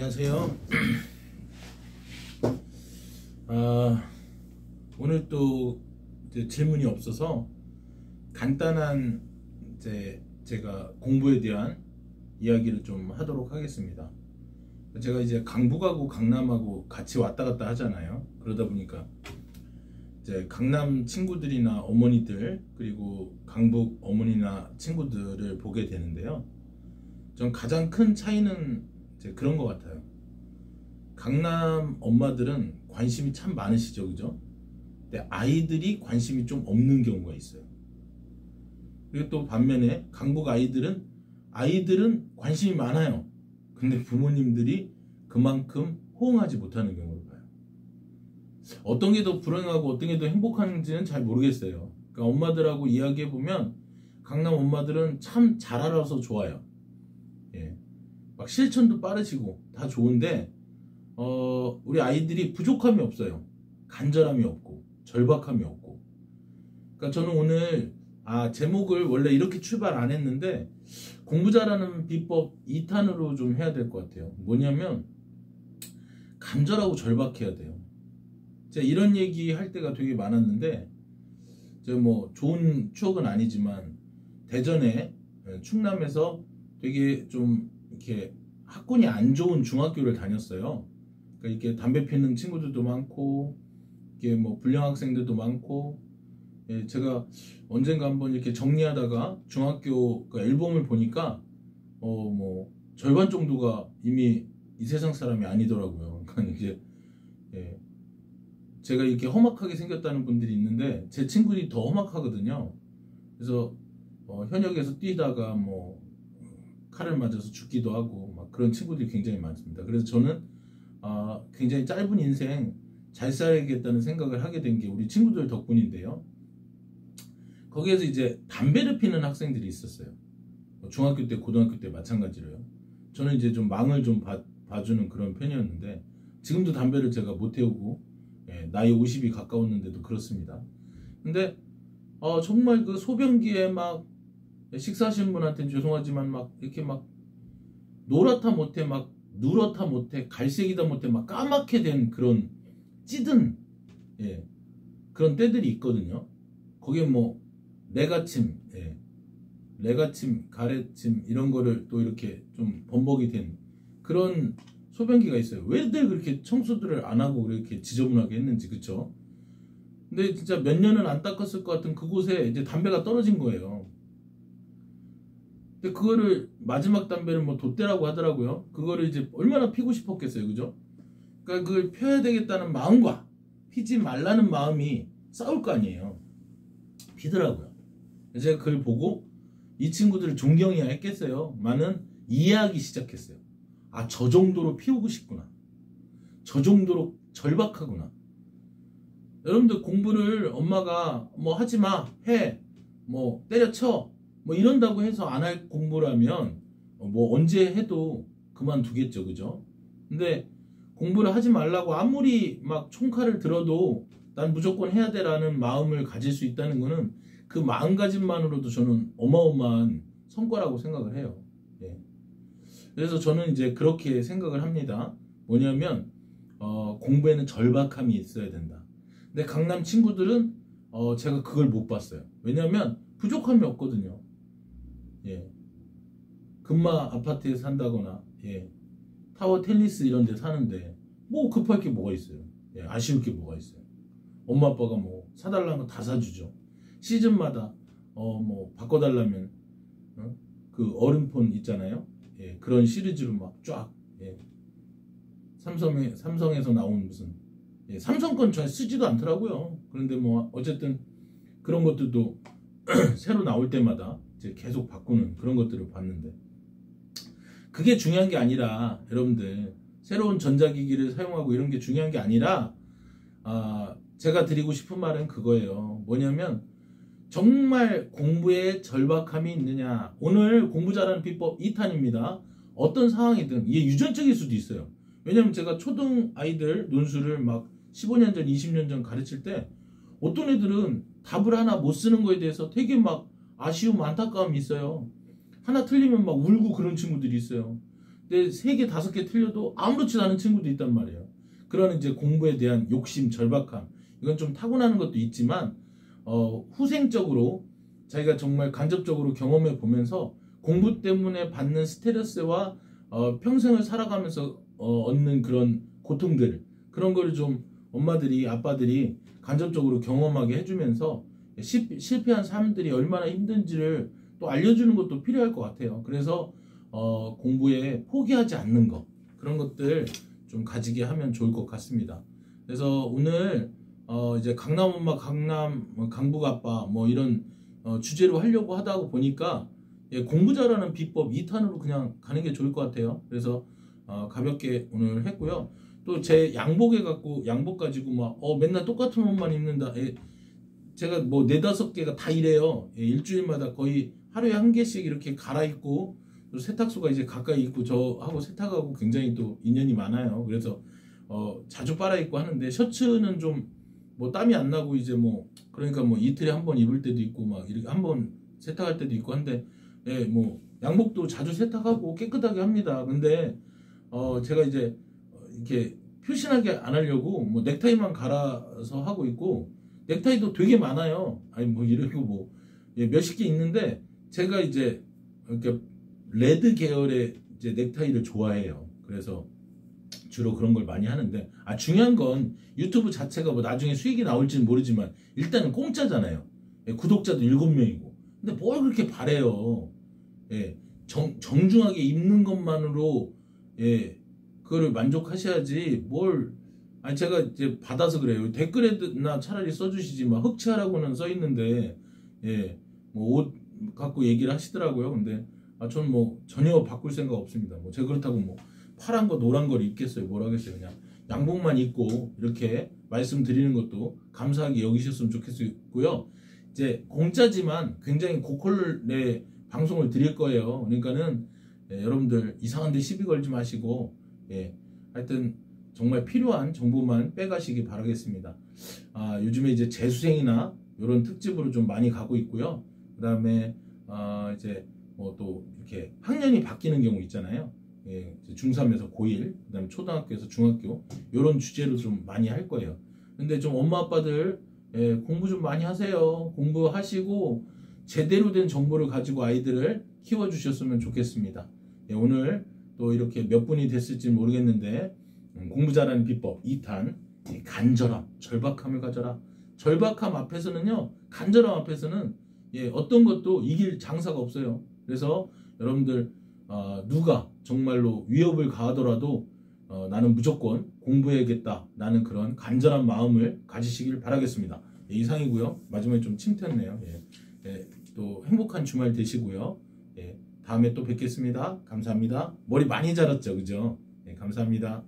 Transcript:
안녕하세요. 오늘 또 이제 질문이 없어서 간단한 제가 공부에 대한 이야기를 좀 하도록 하겠습니다. 제가 이제 강북하고 강남하고 같이 왔다 갔다 하잖아요. 그러다 보니까 이제 강남 친구들이나 어머니들 그리고 강북 어머니나 친구들을 보게 되는데요. 전 가장 큰 차이는 이제 그런 것 같아요. 강남 엄마들은 관심이 참 많으시죠, 그죠? 근데 아이들이 관심이 좀 없는 경우가 있어요. 그리고 또 반면에 강북 아이들은 관심이 많아요. 근데 부모님들이 그만큼 호응하지 못하는 경우를 봐요. 어떤 게 더 불행하고 어떤 게 더 행복한지는 잘 모르겠어요. 그러니까 엄마들하고 이야기해보면 강남 엄마들은 참 잘 알아서 좋아요. 예. 막 실천도 빠르시고 다 좋은데 우리 아이들이 부족함이 없어요. 간절함이 없고 절박함이 없고. 그러니까 저는 오늘 제목을 원래 이렇게 출발 안 했는데 공부 잘하는 비법 2탄으로 좀 해야 될 것 같아요. 뭐냐면 간절하고 절박해야 돼요. 제가 이런 얘기 할 때가 되게 많았는데 제가 뭐 좋은 추억은 아니지만 대전에 충남에서 되게 좀 이렇게 학군이 안 좋은 중학교를 다녔어요. 그러니까 이렇게 담배 피는 친구들도 많고 이게 뭐 불량 학생들도 많고, 예, 제가 언젠가 한번 이렇게 정리하다가 중학교 그 앨범을 보니까 뭐 절반 정도가 이미 이 세상 사람이 아니더라고요. 그러니까 이제 제가 이렇게 험악하게 생겼다는 분들이 있는데 제 친구들이 더 험악하거든요. 그래서 현역에서 뛰다가 뭐 칼을 맞아서 죽기도 하고 막 그런 친구들이 굉장히 많습니다. 그래서 저는 굉장히 짧은 인생 잘 살아야겠다는 생각을 하게 된 게 우리 친구들 덕분인데요. 거기에서 이제 담배를 피는 학생들이 있었어요. 중학교 때 고등학교 때 마찬가지로요. 저는 이제 좀 망을 좀 봐주는 그런 편이었는데 지금도 담배를 제가 못 태우고 나이 50이 가까웠는데도 그렇습니다. 근데 정말 그 소변기에 막 식사하시는 분한테는 죄송하지만 막 이렇게 막 노랗다 못해 막 누렇다 못해 갈색이다 못해 막 까맣게 된 그런 찌든 그런 때들이 있거든요. 거기에 뭐 레가침, 레가침, 가래침 이런 거를 또 이렇게 좀 범벅이 된 그런 소변기가 있어요. 왜들 그렇게 청소들을 안 하고 그렇게 지저분하게 했는지, 그쵸? 근데 진짜 몇 년은 안 닦았을 것 같은 그곳에 이제 담배가 떨어진 거예요. 근데 그거를 마지막 담배를 뭐 돛대라고 하더라고요. 그거를 이제 얼마나 피고 싶었겠어요, 그죠? 그러니까 그걸 펴야 되겠다는 마음과 피지 말라는 마음이 싸울 거 아니에요. 피더라고요. 제가 그걸 보고 이 친구들을 존경해야 했겠어요. 많은 이해하기 시작했어요. 저 정도로 피우고 싶구나. 저 정도로 절박하구나. 여러분들 공부를 엄마가 뭐 하지마, 해, 뭐 때려쳐 뭐 이런다고 해서 안 할 공부라면 뭐 언제 해도 그만두겠죠, 그죠? 근데 공부를 하지 말라고 아무리 막 총칼을 들어도 난 무조건 해야 돼라는 마음을 가질 수 있다는 거는 그 마음가짐만으로도 저는 어마어마한 성과라고 생각을 해요. 그래서 저는 이제 그렇게 생각을 합니다. 뭐냐면 공부에는 절박함이 있어야 된다. 근데 강남 친구들은 제가 그걸 못 봤어요. 왜냐면 부족함이 없거든요. 금마 아파트에 산다거나 타워 텔리스 이런 데 사는데 뭐 급할 게 뭐가 있어요. 아쉬울 게 뭐가 있어요. 엄마 아빠가 뭐 사달라는 거 다 사주죠. 시즌마다 뭐 바꿔달라면 그 어른폰 있잖아요. 그런 시리즈로 막 쫙 삼성에서 나온 무슨 삼성 건 잘 쓰지도 않더라고요. 그런데 뭐 어쨌든 그런 것들도 새로 나올 때마다 이제 계속 바꾸는 그런 것들을 봤는데 그게 중요한 게 아니라 여러분들 새로운 전자기기를 사용하고 이런 게 중요한 게 아니라 제가 드리고 싶은 말은 그거예요. 뭐냐면 정말 공부에 절박함이 있느냐. 오늘 공부 잘하는 비법 2탄입니다. 어떤 상황이든 이게 유전적일 수도 있어요. 왜냐면 제가 초등 아이들 논술을 막 15년 전 20년 전 가르칠 때 어떤 애들은 답을 하나 못 쓰는 거에 대해서 되게 막 아쉬움 안타까움이 있어요. 하나 틀리면 막 울고 그런 친구들이 있어요. 근데 3개, 5개 틀려도 아무렇지도 않은 친구도 있단 말이에요. 그런 이제 공부에 대한 욕심, 절박함, 이건 좀 타고나는 것도 있지만 후생적으로 자기가 정말 간접적으로 경험해 보면서 공부 때문에 받는 스트레스와 평생을 살아가면서 얻는 그런 고통들, 그런 거를 좀 엄마들이, 아빠들이 간접적으로 경험하게 해주면서 실패한 사람들이 얼마나 힘든지를 또 알려주는 것도 필요할 것 같아요. 그래서 공부에 포기하지 않는 것, 그런 것들 좀 가지게 하면 좋을 것 같습니다. 그래서 오늘 이제 강남 엄마, 강북 아빠 뭐 이런 주제로 하려고 하다 보니까 공부 잘하는 비법 2탄으로 그냥 가는 게 좋을 것 같아요. 그래서 가볍게 오늘 했고요. 또 제 양복 가지고 막 맨날 똑같은 옷만 입는다. 제가 뭐 4-5개가 다 이래요. 일주일마다 거의 하루에 1개씩 이렇게 갈아입고, 또 세탁소가 이제 가까이 있고 저하고 세탁하고 굉장히 또 인연이 많아요. 그래서 자주 빨아입고 하는데, 셔츠는 좀 뭐 땀이 안 나고 이제 뭐 그러니까 뭐 이틀에 한 번 입을 때도 있고 막 이렇게 한 번 세탁할 때도 있고 한데, 뭐 양복도 자주 세탁하고 깨끗하게 합니다. 근데 제가 이제 이렇게 표신하게 안 하려고 뭐 넥타이만 갈아서 하고 있고, 넥타이도 되게 많아요. 아니 뭐 이러고 뭐 몇십 개 있는데, 제가 이제 이렇게 레드 계열의 이제 넥타이를 좋아해요. 그래서 주로 그런 걸 많이 하는데, 중요한 건 유튜브 자체가 뭐 나중에 수익이 나올지는 모르지만 일단은 공짜잖아요. 구독자도 7명이고. 근데 뭘 그렇게 바래요. 정중하게 입는 것만으로 그거를 만족하셔야지 뭘. 제가 이제 받아서 그래요. 댓글에나 차라리 써주시지, 막 흑채하라고는 써있는데 뭐 옷 갖고 얘기를 하시더라고요. 근데 저는 뭐 전혀 바꿀 생각 없습니다. 뭐 제가 그렇다고 뭐 파란 거 노란 걸 입겠어요. 뭘 하겠어요. 그냥 양복만 입고 이렇게 말씀드리는 것도 감사하게 여기셨으면 좋겠고요. 이제 공짜지만 굉장히 고퀄의 방송을 드릴 거예요. 그러니까는 여러분들 이상한 데 시비 걸지 마시고 하여튼 정말 필요한 정보만 빼가시기 바라겠습니다. 요즘에 이제 재수생이나 이런 특집으로 좀 많이 가고 있고요. 그 다음에 이제 뭐 또 이렇게 학년이 바뀌는 경우 있잖아요. 중3에서 고1, 그 다음에 초등학교에서 중학교, 이런 주제로 좀 많이 할 거예요. 근데 좀 엄마 아빠들 공부 좀 많이 하세요. 공부하시고 제대로 된 정보를 가지고 아이들을 키워주셨으면 좋겠습니다. 오늘 또 이렇게 몇 분이 됐을지 모르겠는데, 공부 잘하는 비법 2탄, 간절함, 절박함을 가져라. 절박함 앞에서는요, 간절함 앞에서는 어떤 것도 이길 장사가 없어요. 그래서 여러분들 누가 정말로 위협을 가하더라도 나는 무조건 공부해야겠다, 나는 그런 간절한 마음을 가지시길 바라겠습니다. 이상이고요. 마지막에 좀 침 텄네요. 또 행복한 주말 되시고요. 다음에 또 뵙겠습니다. 감사합니다. 머리 많이 자랐죠, 그죠? 감사합니다.